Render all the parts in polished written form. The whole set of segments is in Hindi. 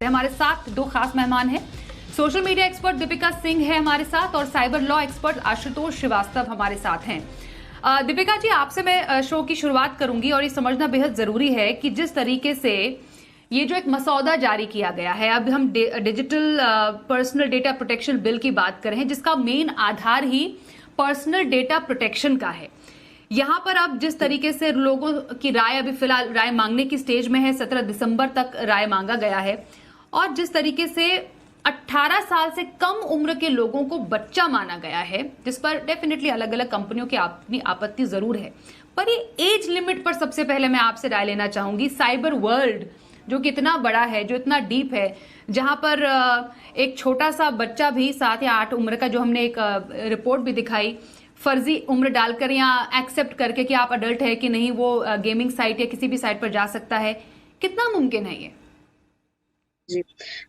हमारे साथ दो खास मेहमान हैं। Social media expert Deepika Singh है हमारे साथ और cyber law expert Ashutosh Srivastava हमारे साथ हैं। दीपिका जी, आपसे मैं शो की शुरुआत करूंगी और ये समझना बेहद जरूरी है कि जिस तरीके से ये जो एक मसौदा जारी किया गया है, अब हम digital personal data protection bill की बात कर रहे हैं, जिसका मेन आधार ही पर्सनल डेटा प्रोटेक्शन का है। यहाँ पर अब जिस तरीके से लोगों की राय, अभी फिलहाल राय मांगने की स्टेज में है, 17 दिसंबर तक राय मांगा गया है, और जिस तरीके से 18 साल से कम उम्र के लोगों को बच्चा माना गया है, जिस पर डेफिनेटली अलग अलग कंपनियों की अपनी आपत्ति जरूर है, पर ये एज लिमिट पर सबसे पहले मैं आपसे राय लेना चाहूंगी। साइबर वर्ल्ड जो कि इतना बड़ा है, जो इतना डीप है, जहां पर एक छोटा सा बच्चा भी 7 या 8 उम्र का, जो हमने एक रिपोर्ट भी दिखाई, फर्जी उम्र डालकर या एक्सेप्ट करके कि आप अडल्ट है कि नहीं, वो गेमिंग साइट या किसी भी साइट पर जा सकता है। कितना मुमकिन है ये? जी,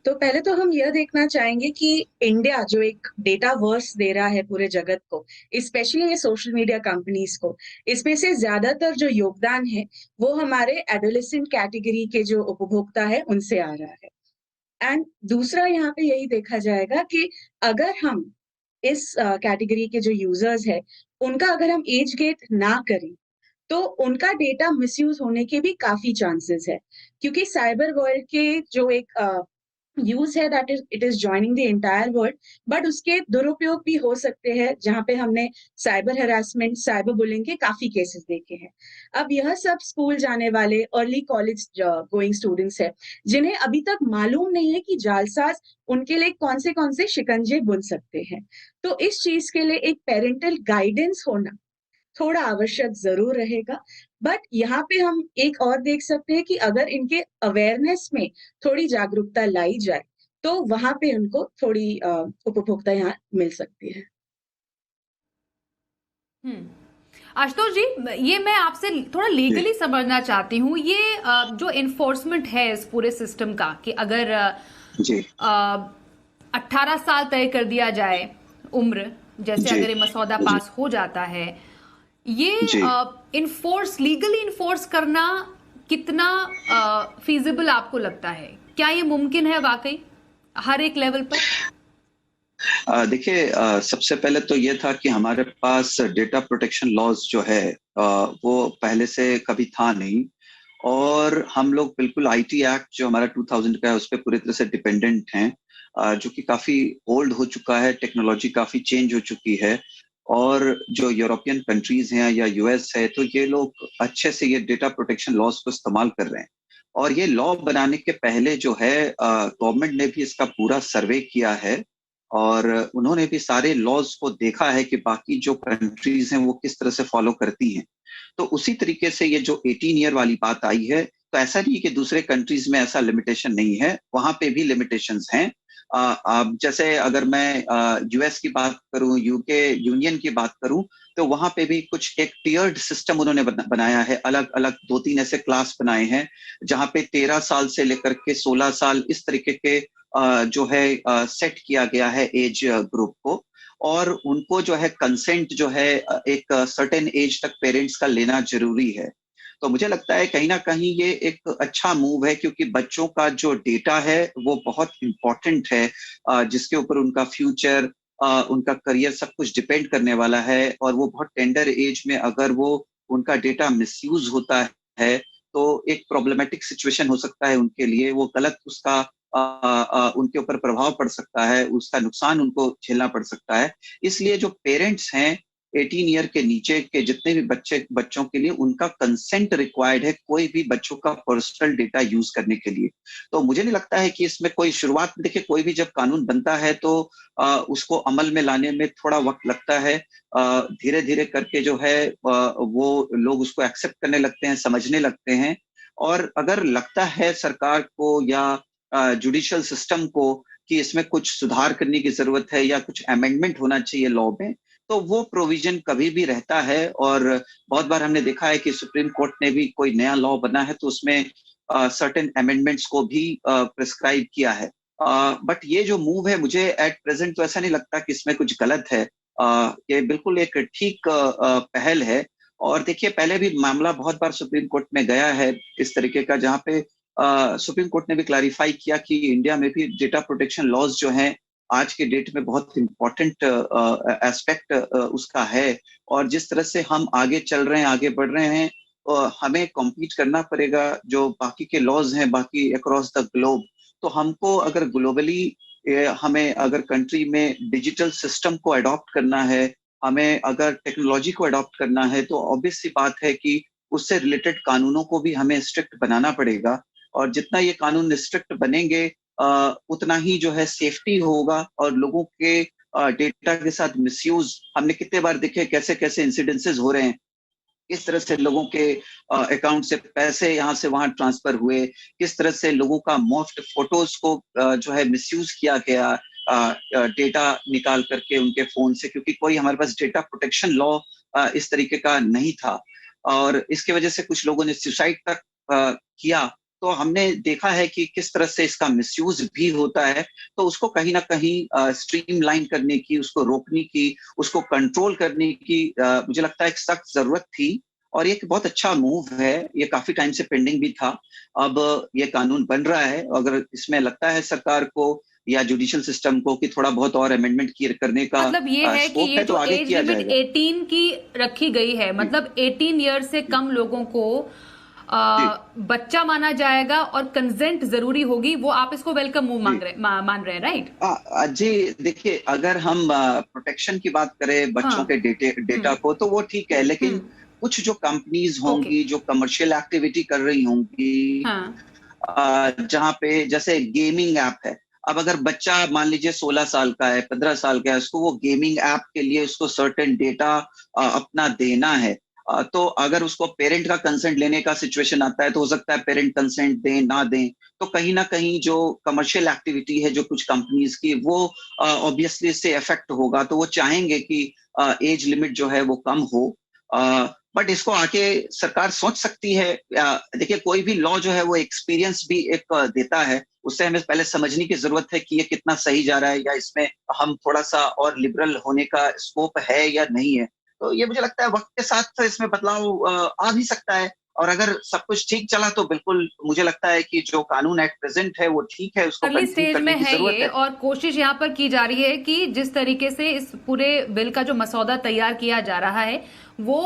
तो पहले तो हम यह देखना चाहेंगे कि इंडिया जो एक डेटा वर्स दे रहा है पूरे जगत को, स्पेशली ये सोशल मीडिया कंपनीज को, इसमें से ज्यादातर जो योगदान है वो हमारे एडोलेसेंट कैटेगरी के जो उपभोक्ता है उनसे आ रहा है। एंड दूसरा यहाँ पे यही देखा जाएगा कि अगर हम इस कैटेगरी के जो यूजर्स है उनका अगर हम एज गेट ना करें तो उनका डेटा मिसयूज होने के भी काफी चांसेस है, क्योंकि साइबर वर्ल्ड के जो एक यूज है that is it is joining the entire world, but उसके दुरुपयोग भी हो सकते हैं, जहां पे हमने साइबर हरासमेंट, साइबर बुलिंग के काफी केसेस देखे हैं। अब यह सब स्कूल जाने वाले अर्ली कॉलेज गोइंग स्टूडेंट्स है, जिन्हें अभी तक मालूम नहीं है कि जालसाज उनके लिए कौन से शिकंजे बुन सकते हैं। तो इस चीज के लिए एक पेरेंटल गाइडेंस होना थोड़ा आवश्यक जरूर रहेगा। बट यहाँ पे हम एक और देख सकते हैं कि अगर इनके अवेयरनेस में थोड़ी जागरूकता लाई जाए तो वहां पे उनको थोड़ी उपभोक्ता यहाँ मिल सकती है। आशुतोष जी, ये मैं आपसे थोड़ा लीगली समझना चाहती हूँ, ये जो इन्फोर्समेंट है इस पूरे सिस्टम का, कि अगर 18 साल तय कर दिया जाए उम्र, जैसे अगर ये मसौदा पास हो जाता है, ये लीगली इन्फोर्स करना कितना फीजिबल आपको लगता है? क्या ये मुमकिन है वाकई हर एक लेवल पर? देखिए, सबसे पहले तो ये था कि हमारे पास डेटा प्रोटेक्शन लॉज जो है वो पहले से कभी था नहीं, और हम लोग बिल्कुल आईटी एक्ट जो हमारा 2000 का है उस पर पूरी तरह से डिपेंडेंट हैं, जो कि काफी ओल्ड हो चुका है, टेक्नोलॉजी काफी चेंज हो चुकी है। और जो यूरोपियन कंट्रीज हैं या यूएस है, तो ये लोग अच्छे से ये डेटा प्रोटेक्शन लॉज को इस्तेमाल कर रहे हैं। और ये लॉ बनाने के पहले जो है गवर्नमेंट ने भी इसका पूरा सर्वे किया है, और उन्होंने भी सारे लॉज को देखा है कि बाकी जो कंट्रीज हैं वो किस तरह से फॉलो करती हैं। तो उसी तरीके से ये जो 18 ईयर वाली बात आई है, तो ऐसा नहीं कि दूसरे कंट्रीज में ऐसा लिमिटेशन नहीं है, वहां पे भी लिमिटेशंस हैं। जैसे अगर मैं यूएस की बात करूं, यूके यूनियन की बात करूं, तो वहां पे भी कुछ एक टियर्ड सिस्टम उन्होंने बनाया है, अलग अलग 2-3 ऐसे क्लास बनाए हैं, जहां पे 13 साल से लेकर के 16 साल इस तरीके के जो है सेट किया गया है एज ग्रुप को। और उनको जो है कंसेंट जो है एक सर्टेन एज तक पेरेंट्स का लेना जरूरी है। तो मुझे लगता है कहीं ना कहीं ये एक अच्छा मूव है, क्योंकि बच्चों का जो डेटा है वो बहुत इंपॉर्टेंट है, जिसके ऊपर उनका फ्यूचर, उनका करियर सब कुछ डिपेंड करने वाला है। और वो बहुत टेंडर एज में अगर वो उनका डेटा मिसयूज होता है तो एक प्रॉब्लमेटिक सिचुएशन हो सकता है उनके लिए, वो गलत उसका उनके ऊपर प्रभाव पड़ सकता है, उसका नुकसान उनको झेलना पड़ सकता है। इसलिए जो पेरेंट्स हैं 18 ईयर के नीचे के जितने भी बच्चों के लिए उनका कंसेंट रिक्वायर्ड है, कोई भी बच्चों का पर्सनल डेटा यूज करने के लिए। तो मुझे नहीं लगता है कि इसमें कोई शुरुआत, देखिए कोई भी जब कानून बनता है तो उसको अमल में लाने में थोड़ा वक्त लगता है, धीरे धीरे करके जो है वो लोग उसको एक्सेप्ट करने लगते हैं, समझने लगते हैं। और अगर लगता है सरकार को या जुडिशियल सिस्टम को कि इसमें कुछ सुधार करने की जरूरत है या कुछ अमेंडमेंट होना चाहिए लॉ में, तो वो प्रोविजन कभी भी रहता है। और बहुत बार हमने देखा है कि सुप्रीम कोर्ट ने भी कोई नया लॉ बना है तो उसमें सर्टेन अमेंडमेंट्स को भी प्रिस्क्राइब किया है। बट ये जो मूव है, मुझे एट प्रेजेंट तो ऐसा नहीं लगता कि इसमें कुछ गलत है। ये बिल्कुल एक ठीक पहल है। और देखिए, पहले भी मामला बहुत बार सुप्रीम कोर्ट में गया है इस तरीके का, जहाँ पे सुप्रीम कोर्ट ने भी क्लैरिफाई किया कि इंडिया में भी डेटा प्रोटेक्शन लॉज जो हैं आज के डेट में बहुत इम्पोर्टेंट एस्पेक्ट उसका है। और जिस तरह से हम आगे चल रहे हैं, आगे बढ़ रहे हैं, हमें कॉम्पीट करना पड़ेगा जो बाकी के लॉज हैं बाकी अक्रॉस द ग्लोब। तो हमको अगर ग्लोबली हमें अगर कंट्री में डिजिटल सिस्टम को अडॉप्ट करना है, हमें अगर टेक्नोलॉजी को अडॉप्ट करना है, तो ऑब्वियस सी बात है कि उससे रिलेटेड कानूनों को भी हमें स्ट्रिक्ट बनाना पड़ेगा। और जितना ये कानून स्ट्रिक्ट बनेंगे उतना ही जो है सेफ्टी होगा और लोगों के डेटा के साथ मिसयूज हमने कितने बार देखे कैसे कैसे इंसिडेंसेस हो रहे हैं, किस तरह से लोगों के अकाउंट से पैसे यहाँ से वहां ट्रांसफर हुए, किस तरह से लोगों का मुफ्त फोटोज को जो है मिसयूज किया गया डेटा निकाल करके उनके फोन से, क्योंकि कोई हमारे पास डेटा प्रोटेक्शन लॉ इस तरीके का नहीं था और इसके वजह से कुछ लोगों ने सुसाइड तक किया। तो हमने देखा है कि किस तरह से इसका मिसयूज भी होता है। तो उसको कहीं ना कहीं स्ट्रीमलाइन करने की, उसको रोकने की, उसको कंट्रोल करने की मुझे लगता है एक सख्त जरूरत थी और ये एक बहुत अच्छा मूव है। ये काफी टाइम से पेंडिंग भी था, अब ये कानून बन रहा है। अगर इसमें लगता है सरकार को या जुडिशियल सिस्टम को कि थोड़ा बहुत और अमेंडमेंट करने का मतलब ये है कि ये है, तो जो आगे एज किया लिमिट जाएगा। 18 की रखी गई है, मतलब 18 ईयर से कम लोगों को बच्चा माना जाएगा और कंसेंट जरूरी होगी, वो आप इसको वेलकम मूव मान रहे हैं, राइट? जी देखिए, अगर हम प्रोटेक्शन की बात करें बच्चों हाँ। के डेटा को, तो वो ठीक है, लेकिन कुछ जो कंपनीज होंगी जो कमर्शियल एक्टिविटी कर रही होंगी, हाँ। जहाँ पे जैसे गेमिंग ऐप है, अब अगर बच्चा मान लीजिए 16 साल का है, 15 साल का है, उसको वो गेमिंग ऐप के लिए उसको सर्टेन डेटा अपना देना है, तो अगर उसको पेरेंट का कंसेंट लेने का सिचुएशन आता है तो हो सकता है पेरेंट कंसेंट दें ना दें। तो कहीं ना कहीं जो कमर्शियल एक्टिविटी है जो कुछ कंपनीज की, वो ऑब्वियसली इससे इफेक्ट होगा। तो वो चाहेंगे कि एज लिमिट जो है वो कम हो, बट इसको आके सरकार सोच सकती है। देखिए, कोई भी लॉ जो है वो एक्सपीरियंस भी एक देता है, उससे हमें पहले समझने की जरूरत है कि ये कितना सही जा रहा है या इसमें हम थोड़ा सा और लिबरल होने का स्कोप है या नहीं है। तो ये मुझे लगता है वक्त के साथ इसमें बदलाव आ भी सकता है और अगर सब कुछ ठीक चला तो बिल्कुल मुझे लगता है कि जो कानून एट प्रेजेंट है वो ठीक है, उसको अर्ली कंटिन्यू स्टेज करने में की है जरूरत ये, है। और कोशिश यहाँ पर की जा रही है कि जिस तरीके से इस पूरे बिल का जो मसौदा तैयार किया जा रहा है वो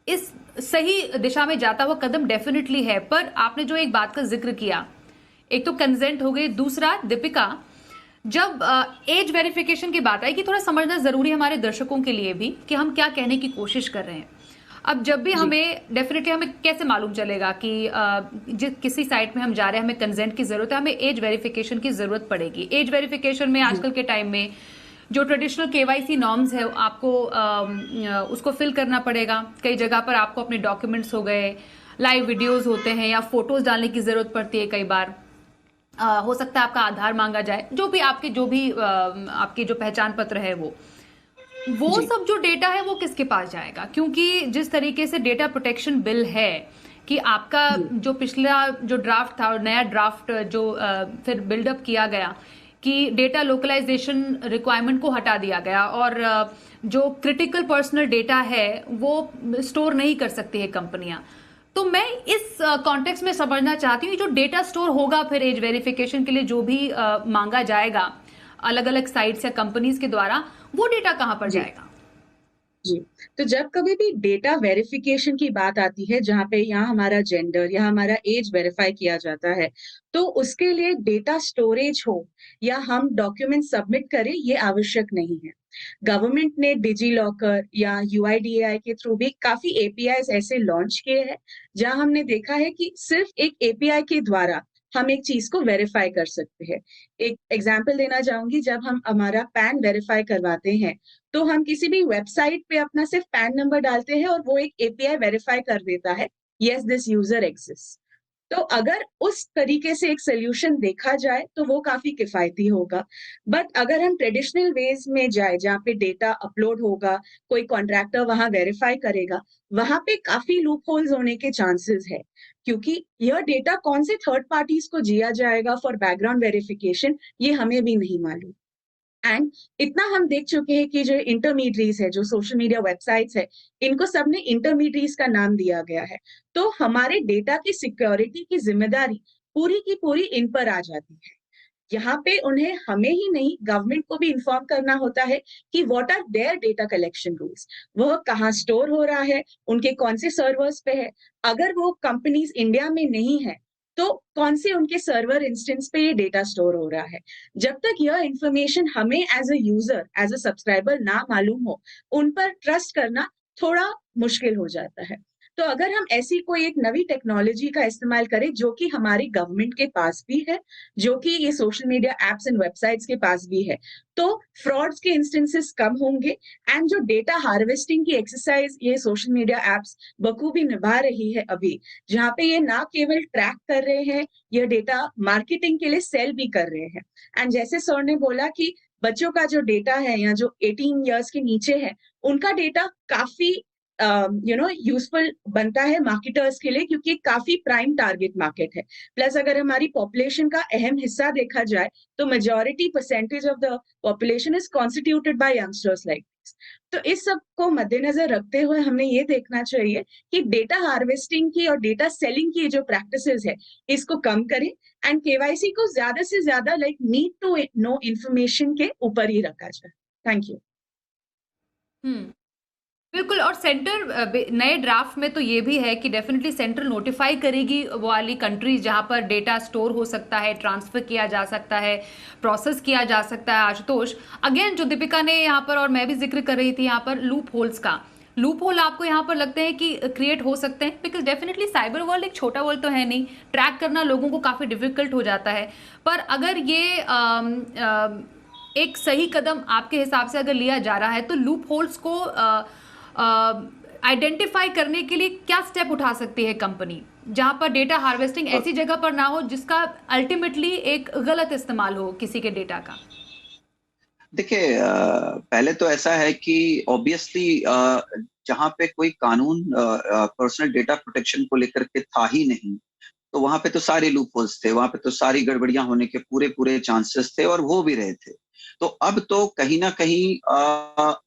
इस सही दिशा में जाता हुआ कदम डेफिनेटली है। पर आपने जो एक बात का जिक्र किया, एक तो कंसेंट हो गई, दूसरा दीपिका, जब एज वेरिफिकेशन की बात आई, कि थोड़ा समझना जरूरी है हमारे दर्शकों के लिए भी कि हम क्या कहने की कोशिश कर रहे हैं। अब जब भी हमें डेफिनेटली हमें कैसे मालूम चलेगा कि जिस किसी साइट में हम जा रहे हैं हमें कंसेंट की जरूरत है, हमें एज वेरिफिकेशन की जरूरत पड़ेगी। एज वेरिफिकेशन में आजकल के टाइम में जो ट्रेडिशनल केवाईसी नॉर्म्स है आपको उसको फिल करना पड़ेगा। कई जगह पर आपको अपने डॉक्यूमेंट्स हो गए, लाइव वीडियोस होते हैं या फोटोज डालने की जरूरत पड़ती है। कई बार हो सकता है आपका आधार मांगा जाए, जो भी आपके जो पहचान पत्र है वो सब जो डेटा है वो किसके पास जाएगा? क्योंकि जिस तरीके से डेटा प्रोटेक्शन बिल है कि आपका जो पिछला जो ड्राफ्ट था और नया ड्राफ्ट जो फिर बिल्डअप किया गया कि डेटा लोकलाइजेशन रिक्वायरमेंट को हटा दिया गया और जो क्रिटिकल पर्सनल डेटा है वो स्टोर नहीं कर सकती है कंपनियां। तो मैं इस कॉन्टेक्स्ट में समझना चाहती हूँ जो डेटा स्टोर होगा फिर एज वेरिफिकेशन के लिए जो भी मांगा जाएगा अलग अलग साइट्स या कंपनीज के द्वारा, वो डेटा कहाँ पर जाएगा? जी, तो जब कभी भी डेटा वेरिफिकेशन की बात आती है जहाँ पे यहाँ हमारा जेंडर या हमारा एज वेरीफाई किया जाता है, तो उसके लिए डेटा स्टोरेज हो या हम डॉक्यूमेंट सबमिट करें, ये आवश्यक नहीं है। गवर्नमेंट ने डिजी लॉकर या यूआईडीएआई के थ्रू भी काफी एपीआईज ऐसे लॉन्च किए हैं जहां हमने देखा है कि सिर्फ एक एपीआई के द्वारा हम एक चीज को वेरीफाई कर सकते हैं। एक एग्जांपल देना चाहूंगी, जब हम हमारा पैन वेरीफाई करवाते हैं तो हम किसी भी वेबसाइट पे अपना सिर्फ पैन नंबर डालते हैं और वो एक एपीआई वेरीफाई कर देता है, यस दिस यूजर एग्जिस्ट। तो अगर उस तरीके से एक सोल्यूशन देखा जाए तो वो काफी किफायती होगा। बट अगर हम ट्रेडिशनल वेज में जाए जहाँ पे डेटा अपलोड होगा, कोई कॉन्ट्रैक्टर वहां वेरीफाई करेगा, वहां पे काफी लूप होल्स होने के चांसेस है, क्योंकि यह डेटा कौन से थर्ड पार्टीज को दिया जाएगा फॉर बैकग्राउंड वेरिफिकेशन, ये हमें भी नहीं मालूम। एंड इतना हम देख चुके हैं कि जो इंटरमीडियरीज है, जो सोशल मीडिया वेबसाइट्स है, इनको सबने इंटरमीडियरीज का नाम दिया गया है। तो हमारे डेटा की सिक्योरिटी की जिम्मेदारी पूरी की पूरी इन पर आ जाती है। यहाँ पे उन्हें, हमें ही नहीं, गवर्नमेंट को भी इन्फॉर्म करना होता है कि what are their data collection rules, वह कहाँ स्टोर हो रहा है, उनके कौन से सर्वर्स पे है। अगर वो कंपनीज इंडिया में नहीं है तो कौन से उनके सर्वर इंस्टेंस पे ये डेटा स्टोर हो रहा है। जब तक यह इंफॉर्मेशन हमें as a user, as a subscriber ना मालूम हो, उन पर ट्रस्ट करना थोड़ा मुश्किल हो जाता है। तो अगर हम ऐसी कोई एक नवी टेक्नोलॉजी का इस्तेमाल करें जो कि हमारी गवर्नमेंट के पास भी है, जो कि ये social media apps and websites के पास भी है, तो फ्रॉड्स के इंस्टेंसेस कम होंगे। एंड जो डेटा हार्वेस्टिंग की एक्सरसाइज ये सोशल मीडिया एप्स बखूबी निभा रही है अभी, जहाँ पे ये ना केवल ट्रैक कर रहे हैं, ये डेटा मार्केटिंग के लिए सेल भी कर रहे हैं। एंड जैसे सर ने बोला कि बच्चों का जो डेटा है या जो 18 इयर्स के नीचे है, उनका डेटा काफी यूजफुल बनता है मार्केटर्स के लिए, क्योंकि काफी प्राइम टारगेट मार्केट है। प्लस अगर हमारी पॉपुलेशन का अहम हिस्सा देखा जाए तो majority percentage of the population is constituted by youngsters like this. तो इस सब को मद्देनजर रखते हुए हमें ये देखना चाहिए कि डेटा हार्वेस्टिंग की और डेटा सेलिंग की जो प्रैक्टिसेस है, इसको कम करें एंड केवाईसी को ज्यादा से ज्यादा like need to know information के ऊपर ही रखा जाए। Thank you. हम्म, बिल्कुल। और सेंटर नए ड्राफ्ट में तो ये भी है कि डेफिनेटली सेंटर नोटिफाई करेगी वो वाली कंट्रीज जहां पर डेटा स्टोर हो सकता है, ट्रांसफर किया जा सकता है, प्रोसेस किया जा सकता है। आशुतोष, अगेन जो दीपिका ने यहाँ पर और मैं भी जिक्र कर रही थी यहाँ पर लूप होल्स का, लूप होल आपको यहाँ पर लगते हैं कि क्रिएट हो सकते हैं? बिकॉज डेफिनेटली साइबर वर्ल्ड एक छोटा वर्ल्ड तो है नहीं, ट्रैक करना लोगों को काफ़ी डिफिकल्ट हो जाता है। पर अगर ये एक सही कदम आपके हिसाब से अगर लिया जा रहा है तो लूप होल्स को आइडेंटिफाई करने के लिए क्या स्टेप उठा सकती है कंपनी, जहां पर डेटा हार्वेस्टिंग ऐसी जगह पर ना हो जिसका अल्टीमेटली एक गलत इस्तेमाल हो किसी के डेटा का? देखिए, पहले तो ऐसा है कि ऑब्वियसली जहां पे कोई कानून पर्सनल डेटा प्रोटेक्शन को लेकर के था ही नहीं, तो वहां पे तो सारे लूप होल्स थे, वहां पे तो सारी गड़बड़ियां होने के पूरे पूरे चांसेस थे और हो भी रहे थे। तो अब तो कहीं ना कहीं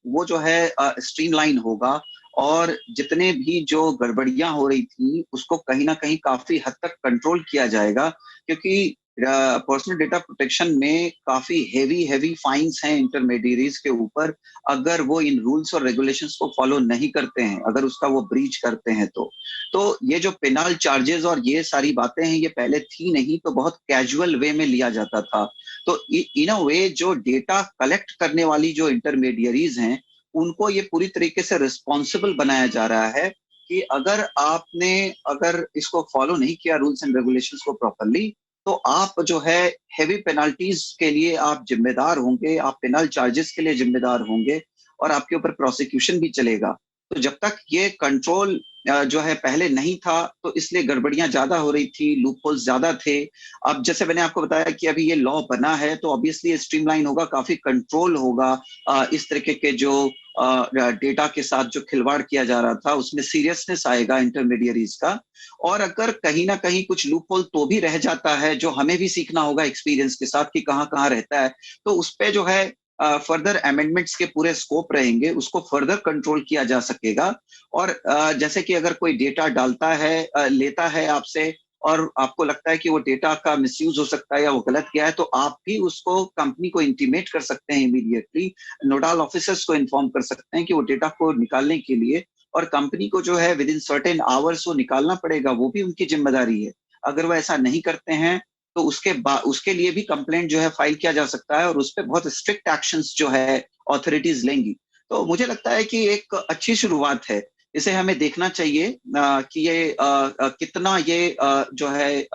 वो जो है स्ट्रीमलाइन होगा और जितने भी जो गड़बड़ियां हो रही थी उसको कहीं ना कहीं काफी हद तक कंट्रोल किया जाएगा, क्योंकि पर्सनल डेटा प्रोटेक्शन में काफी हेवी फाइन्स हैं इंटरमीडियरीज के ऊपर अगर वो इन रूल्स और रेगुलेशंस को फॉलो नहीं करते हैं, अगर उसका वो ब्रीच करते हैं तो ये जो पेनल चार्जेस और ये सारी बातें हैं ये पहले थी नहीं, तो बहुत कैजुअल वे में लिया जाता था। तो इन अ वे जो डेटा कलेक्ट करने वाली जो इंटरमीडियरीज हैं उनको ये पूरी तरीके से रिस्पॉन्सिबल बनाया जा रहा है कि अगर इसको फॉलो नहीं किया रूल्स एंड रेगुलेशंस को प्रॉपरली, तो आप जो है हेवी पेनाल्टीज के लिए आप जिम्मेदार होंगे, आप पेनल चार्जेस के लिए जिम्मेदार होंगे और आपके ऊपर प्रोसिक्यूशन भी चलेगा। तो जब तक ये कंट्रोल जो है पहले नहीं था तो इसलिए गड़बड़ियां ज्यादा हो रही थी, लूप होल्स ज्यादा थे। अब जैसे मैंने आपको बताया कि अभी ये लॉ बना है तो ऑब्वियसली स्ट्रीमलाइन होगा, काफी कंट्रोल होगा इस तरीके के जो डेटा के साथ जो खिलवाड़ किया जा रहा था उसमें सीरियसनेस आएगा इंटरमीडियरीज का। और अगर कहीं ना कहीं कुछ लूप होल तो भी रह जाता है जो हमें भी सीखना होगा एक्सपीरियंस के साथ कि कहाँ कहाँ रहता है, तो उस पे जो है फर्दर अमेंडमेंट्स के पूरे स्कोप रहेंगे, उसको फर्दर कंट्रोल किया जा सकेगा। और जैसे कि अगर कोई डेटा डालता है, लेता है आपसे और आपको लगता है कि वो डेटा का मिसयूज हो सकता है या वो गलत गया है, तो आप भी उसको कंपनी को इंटीमेट कर सकते हैं इमीडिएटली, नोडल ऑफिसर्स को इन्फॉर्म कर सकते हैं कि वो डेटा को निकालने के लिए, और कंपनी को जो है विद इन सर्टेन आवर्स वो निकालना पड़ेगा, वो भी उनकी जिम्मेदारी है। अगर वो ऐसा नहीं करते हैं तो उसके लिए भी कंप्लेंट जो है फाइल किया जा सकता है और उस पर बहुत स्ट्रिक्ट एक्शंस जो है ऑथोरिटीज लेंगी। तो मुझे लगता है कि एक अच्छी शुरुआत है, इसे हमें देखना चाहिए कि ये कितना ये जो है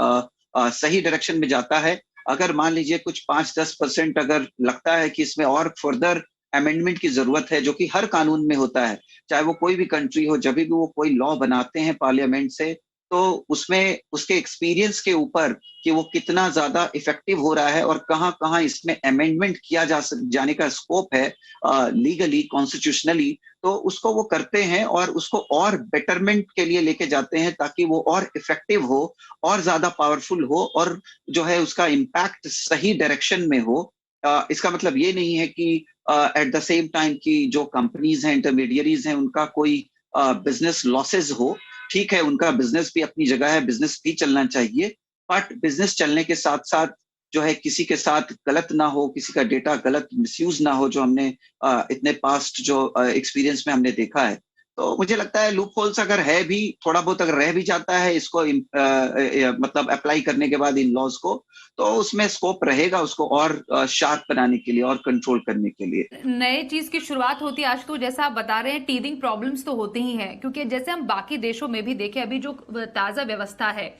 सही डायरेक्शन में जाता है। अगर मान लीजिए कुछ 5-10% अगर लगता है कि इसमें और फर्दर अमेंडमेंट की जरूरत है, जो कि हर कानून में होता है, चाहे वो कोई भी कंट्री हो, जब भी वो कोई लॉ बनाते हैं पार्लियामेंट से, तो उसमें उसके एक्सपीरियंस के ऊपर कि वो कितना ज्यादा इफेक्टिव हो रहा है और कहाँ कहाँ इसमें अमेंडमेंट किया जाने का स्कोप है लीगली कॉन्स्टिट्यूशनली, तो उसको वो करते हैं और उसको और बेटरमेंट के लिए लेके जाते हैं ताकि वो और इफेक्टिव हो और ज्यादा पावरफुल हो और जो है उसका इम्पैक्ट सही डायरेक्शन में हो। इसका मतलब ये नहीं है कि एट द सेम टाइम की जो कंपनीज हैं, इंटरमीडियरीज हैं, उनका कोई बिजनेस लॉसेस हो। ठीक है, उनका बिजनेस भी अपनी जगह है, बिजनेस भी चलना चाहिए, बट बिजनेस चलने के साथ साथ जो है किसी के साथ गलत ना हो, किसी का डेटा गलत मिसयूज ना हो, जो हमने इतने पास्ट जो एक्सपीरियंस में हमने देखा है। तो मुझे लगता है लूप होल्स अगर है भी, थोड़ा बहुत अगर रह भी जाता है इसको मतलब अप्लाई करने के बाद इन लॉज को, तो उसमें स्कोप रहेगा उसको और शार्प बनाने के लिए और कंट्रोल करने के लिए। नए चीज की शुरुआत होती है आज, तो जैसा आप बता रहे हैं टीदिंग प्रॉब्लम्स तो होते ही हैं, क्योंकि जैसे हम बाकी देशों में भी देखें, अभी जो ताजा व्यवस्था है,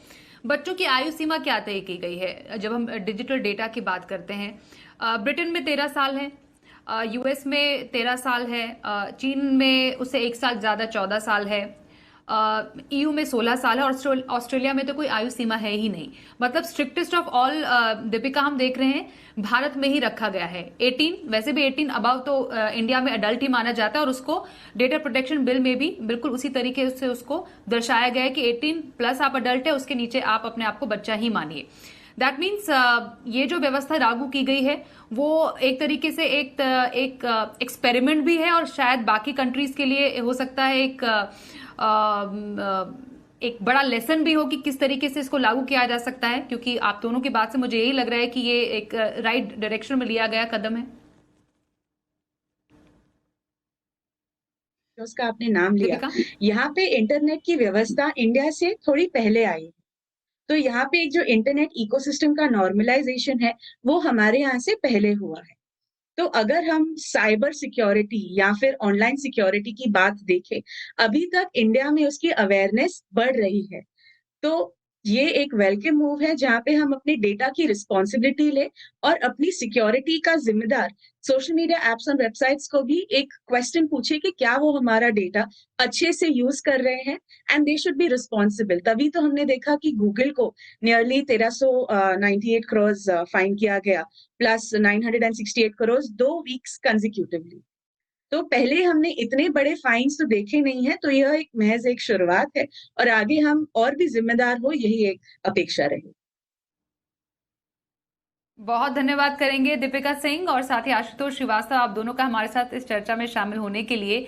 बच्चों की आयु सीमा क्या तय की गई है जब हम डिजिटल डेटा की बात करते हैं? ब्रिटेन में 13 साल है, यूएस में 13 साल है, चीन में उससे 1 साल ज्यादा 14 साल है, ईयू में 16 साल है, और ऑस्ट्रेलिया में तो कोई आयु सीमा है ही नहीं। मतलब स्ट्रिक्टेस्ट ऑफ ऑल दीपिका हम देख रहे हैं भारत में ही रखा गया है 18। वैसे भी 18 अबव तो इंडिया में अडल्ट ही माना जाता है, और उसको डेटा प्रोटेक्शन बिल में भी बिल्कुल उसी तरीके से उसको दर्शाया गया है कि 18+ आप अडल्ट है, उसके नीचे आप अपने आप को बच्चा ही मानिए। दैट मीन्स ये जो व्यवस्था लागू की गई है वो एक तरीके से एक एक्सपेरिमेंट भी है, और शायद बाकी कंट्रीज के लिए हो सकता है एक बड़ा लेसन भी हो कि किस तरीके से इसको लागू किया जा सकता है, क्योंकि आप दोनों की बात से मुझे यही लग रहा है कि ये एक राइट डायरेक्शन में लिया गया कदम है। उसका आपने नाम लिया, दीपिका, यहाँ पे इंटरनेट की व्यवस्था इंडिया से थोड़ी पहले आई। तो यहाँ पे एक जो इंटरनेट इकोसिस्टम का नॉर्मलाइजेशन है वो हमारे यहाँ से पहले हुआ है। तो अगर हम साइबर सिक्योरिटी या फिर ऑनलाइन सिक्योरिटी की बात देखें, अभी तक इंडिया में उसकी अवेयरनेस बढ़ रही है। तो ये एक वेलकम मूव है जहाँ पे हम अपने डेटा की रिस्पॉन्सिबिलिटी ले और अपनी सिक्योरिटी का जिम्मेदार सोशल मीडिया एप्स और वेबसाइट्स को भी एक क्वेश्चन पूछे कि क्या वो हमारा डेटा अच्छे से यूज कर रहे हैं, and they should be responsible. तभी तो हमने देखा कि गूगल को नियरली 1398 करोड़ फाइन किया गया, प्लस 968 करोड़ 2 वीक्स कंजिक्यूटिवली। तो पहले हमने इतने बड़े फाइन्स तो देखे नहीं है, तो यह एक महज एक शुरुआत है, और आगे हम और भी जिम्मेदार हो, यही एक अपेक्षा रही। बहुत धन्यवाद करेंगे दीपिका सिंह और साथ ही आशुतोष श्रीवास्तव, आप दोनों का हमारे साथ इस चर्चा में शामिल होने के लिए।